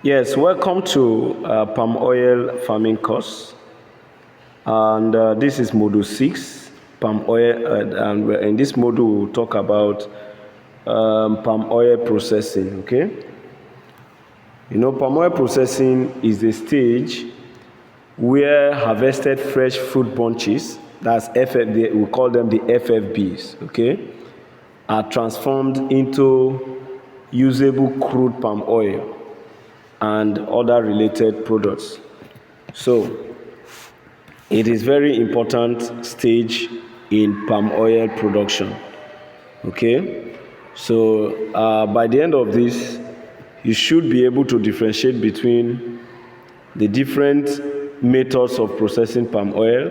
Yes, welcome to palm oil farming course. And this is module 6, palm oil. In this module, we'll talk about palm oil processing. Okay? Palm oil processing is a stage where harvested fresh fruit bunches, that's we call them the FFBs, okay, are transformed into usable crude palm oil and other related products. So, it is very important stage in palm oil production. Okay, so by the end of this, you should be able to differentiate between the different methods of processing palm oil,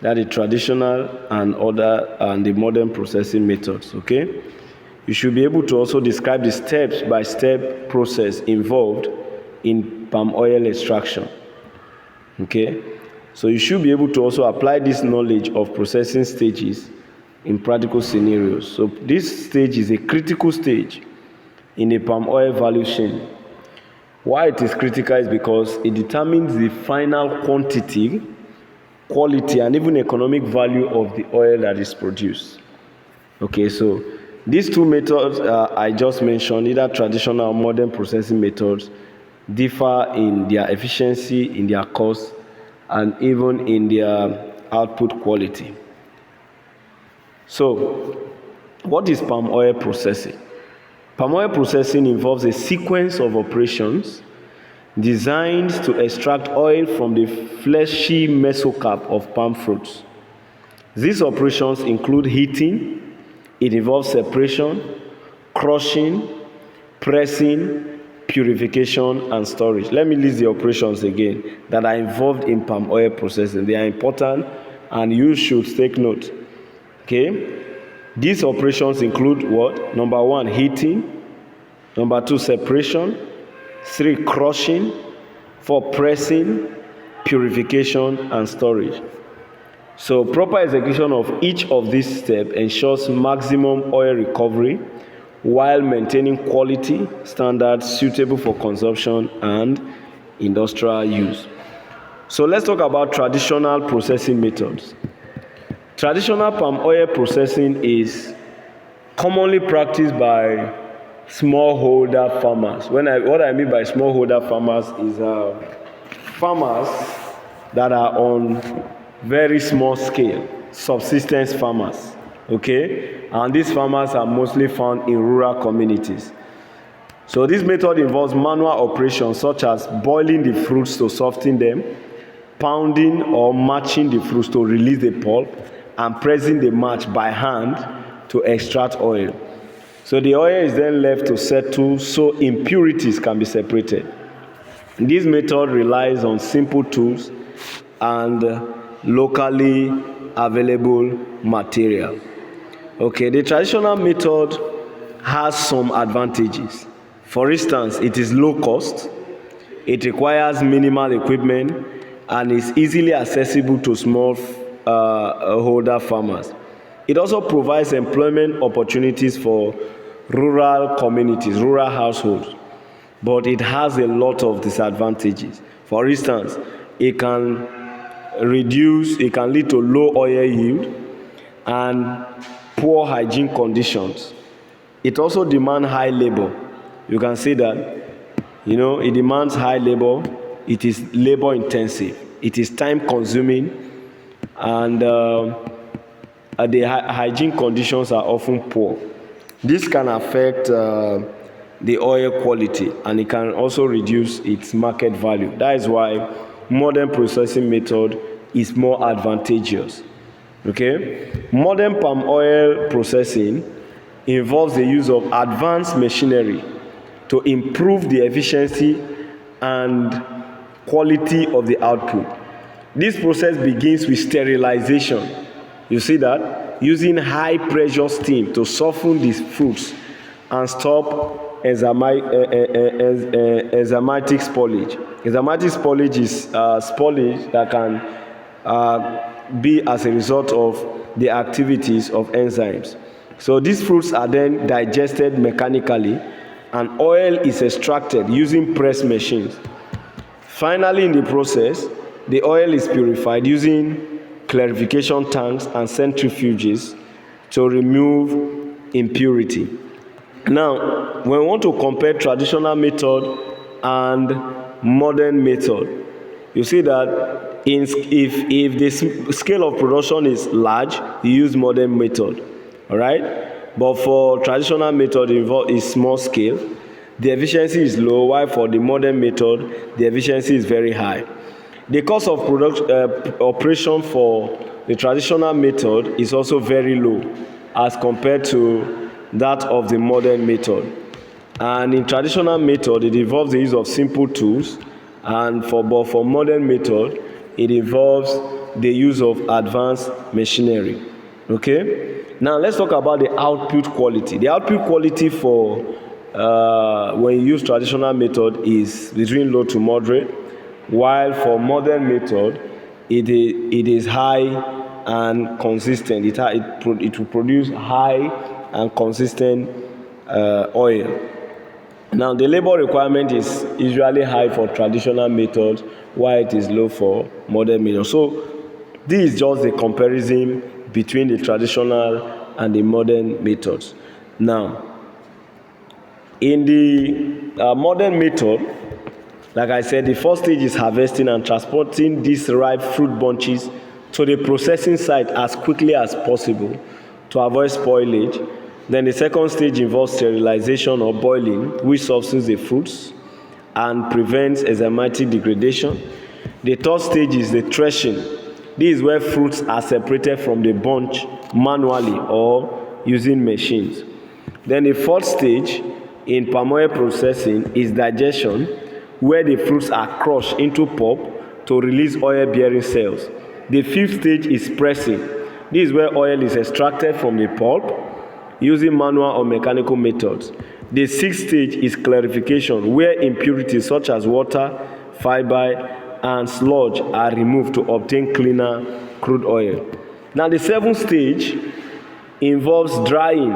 that the traditional and the modern processing methods. Okay, you should be able to also describe the step-by-step process involved in palm oil extraction. Okay, so you should be able to also apply this knowledge of processing stages in practical scenarios. So this stage is a critical stage in a palm oil value chain. Why it is critical is because it determines the final quantity, quality, and even economic value of the oil that is produced. Okay, so these two methods I just mentioned, either traditional or modern processing methods, differ in their efficiency, in their cost, and even in their output quality. So, what is palm oil processing? Palm oil processing involves a sequence of operations designed to extract oil from the fleshy mesocarp of palm fruits. These operations include heating, it involves separation, crushing, pressing, purification, and storage. Let me list the operations again that are involved in palm oil processing. They are important and you should take note. Okay? These operations include what? Number 1, heating. Number 2, separation. 3, crushing. 4, pressing, purification, and storage. So proper execution of each of these steps ensures maximum oil recovery while maintaining quality standards suitable for consumption and industrial use. So let's talk about traditional processing methods. Traditional palm oil processing is commonly practiced by smallholder farmers. What I mean by smallholder farmers is farmers that are on very small scale, subsistence farmers. Okay, and these farmers are mostly found in rural communities. So this method involves manual operations such as boiling the fruits to soften them, pounding or matching the fruits to release the pulp, and pressing the match by hand to extract oil. So the oil is then left to settle so impurities can be separated. This method relies on simple tools and locally available material. Okay, the traditional method has some advantages. For instance, it is low cost, it requires minimal equipment, and is easily accessible to small holder farmers. It also provides employment opportunities for rural communities, rural households, but it has a lot of disadvantages. For instance, it can lead to low oil yield and poor hygiene conditions. It also demands high labor. You can see that, it demands high labor. It is labor intensive. It is time consuming, and the hygiene conditions are often poor. This can affect the oil quality, and it can also reduce its market value. That is why modern processing method is more advantageous. Okay, modern palm oil processing involves the use of advanced machinery to improve the efficiency and quality of the output. This process begins with sterilization. You see that? Using high pressure steam to soften these fruits and stop enzymatic spoilage. Enzymatic spoilage is spoilage that can be as a result of the activities of enzymes. So these fruits are then digested mechanically and oil is extracted using press machines. Finally, in the process, the oil is purified using clarification tanks and centrifuges to remove impurity. Now, when we want to compare traditional method and modern method, you see that if the scale of production is large, you use modern method, all right? But for traditional method, is small scale. The efficiency is low, while for the modern method, the efficiency is very high. The cost of operation for the traditional method is also very low as compared to that of the modern method. And in traditional method, it involves the use of simple tools, and for modern method, it involves the use of advanced machinery. Okay? Now let's talk about the output quality. The output quality for when you use traditional method is between low to moderate, while for modern method, it is high and consistent. It will produce high and consistent oil. Now, the labor requirement is usually high for traditional methods, while it is low for modern methods. So, this is just a comparison between the traditional and the modern methods. Now, in the modern method, like I said, the first stage is harvesting and transporting these ripe fruit bunches to the processing site as quickly as possible to avoid spoilage. Then the second stage involves sterilization or boiling, which softens the fruits and prevents enzymatic degradation. The third stage is the threshing. This is where fruits are separated from the bunch manually or using machines. Then the fourth stage in palm oil processing is digestion, where the fruits are crushed into pulp to release oil-bearing cells. The fifth stage is pressing. This is where oil is extracted from the pulp using manual or mechanical methods. The sixth stage is clarification, where impurities such as water, fiber, and sludge are removed to obtain cleaner crude oil. Now, the seventh stage involves drying.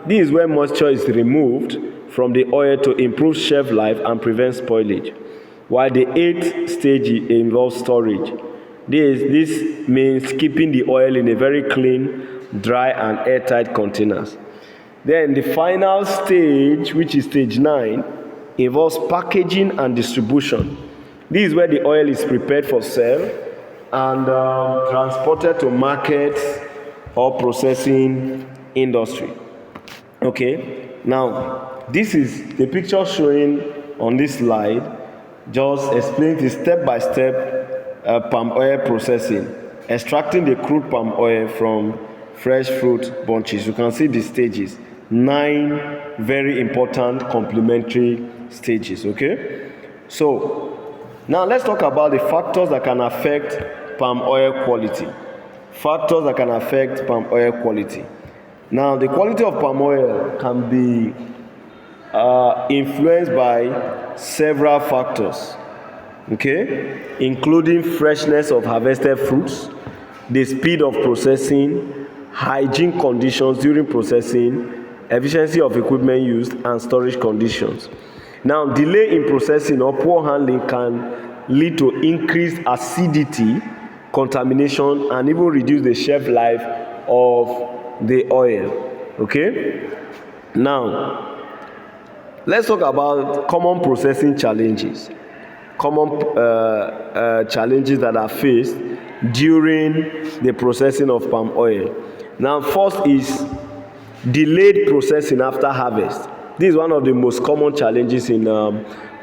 This is where moisture is removed from the oil to improve shelf life and prevent spoilage. While the eighth stage involves storage. This means keeping the oil in a very clean, dry, and airtight containers. Then the final stage, which is stage 9, involves packaging and distribution. This is where the oil is prepared for sale and transported to markets or processing industry. Okay, now this is the picture showing on this slide. Just explains the step-by-step palm oil processing, extracting the crude palm oil from fresh fruit bunches. You can see the stages. 9 very important complementary stages. Okay, so now let's talk about the factors that can affect palm oil quality. Factors that can affect palm oil quality. Now, the quality of palm oil can be influenced by several factors, okay, including freshness of harvested fruits, the speed of processing, hygiene conditions during processing, efficiency of equipment used, and storage conditions. Now, delay in processing or poor handling can lead to increased acidity, contamination, and even reduce the shelf life of the oil. Okay? Now, let's talk about common processing challenges. Common challenges that are faced during the processing of palm oil. Now, first is delayed processing after harvest. This is one of the most common challenges in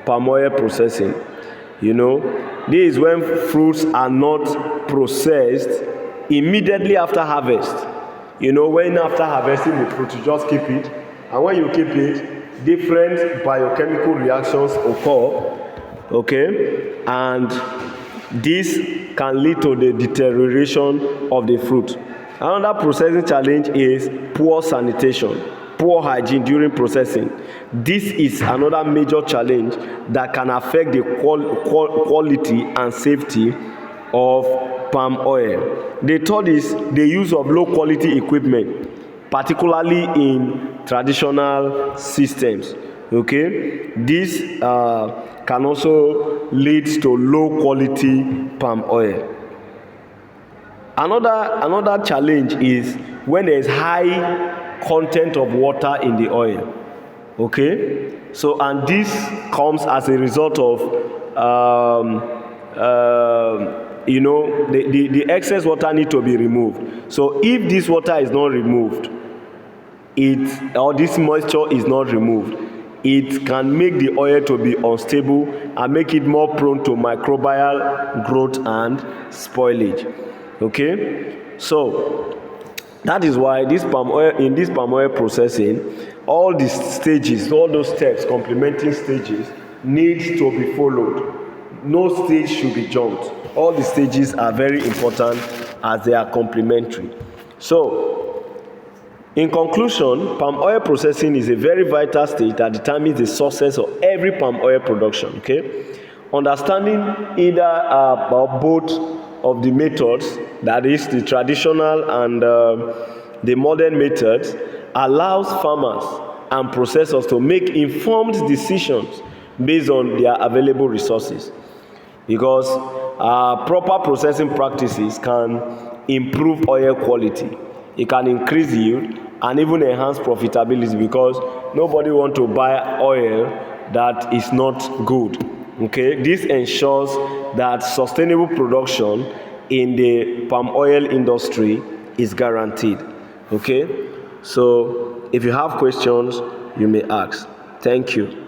palm oil processing. You know, this is when fruits are not processed immediately after harvest. You know, when after harvesting the fruit, you just keep it, and when you keep it, different biochemical reactions occur. Okay, and this can lead to the deterioration of the fruit. Another processing challenge is poor sanitation, poor hygiene during processing. This is another major challenge that can affect the quality and safety of palm oil. The third is the use of low quality equipment, particularly in traditional systems. Okay, this can also lead to low quality palm oil. Another challenge is when there is high content of water in the oil. Okay, so and this comes as a result of the excess water need to be removed. So if this water is not removed, this moisture is not removed, it can make the oil to be unstable and make it more prone to microbial growth and spoilage. Okay, so that is why this palm oil processing, all those steps, complementing stages, needs to be followed. No stage should be jumped. All the stages are very important as they are complementary. So in conclusion, palm oil processing is a very vital stage that determines the success of every palm oil production. Okay, understanding either or both of the methods, that is the traditional and the modern methods, allows farmers and processors to make informed decisions based on their available resources, because proper processing practices can improve oil quality, it can increase yield and even enhance profitability, because nobody want to buy oil that is not good. Okay, this ensures that sustainable production in the palm oil industry is guaranteed. Okay, so if you have questions, you may ask. Thank you.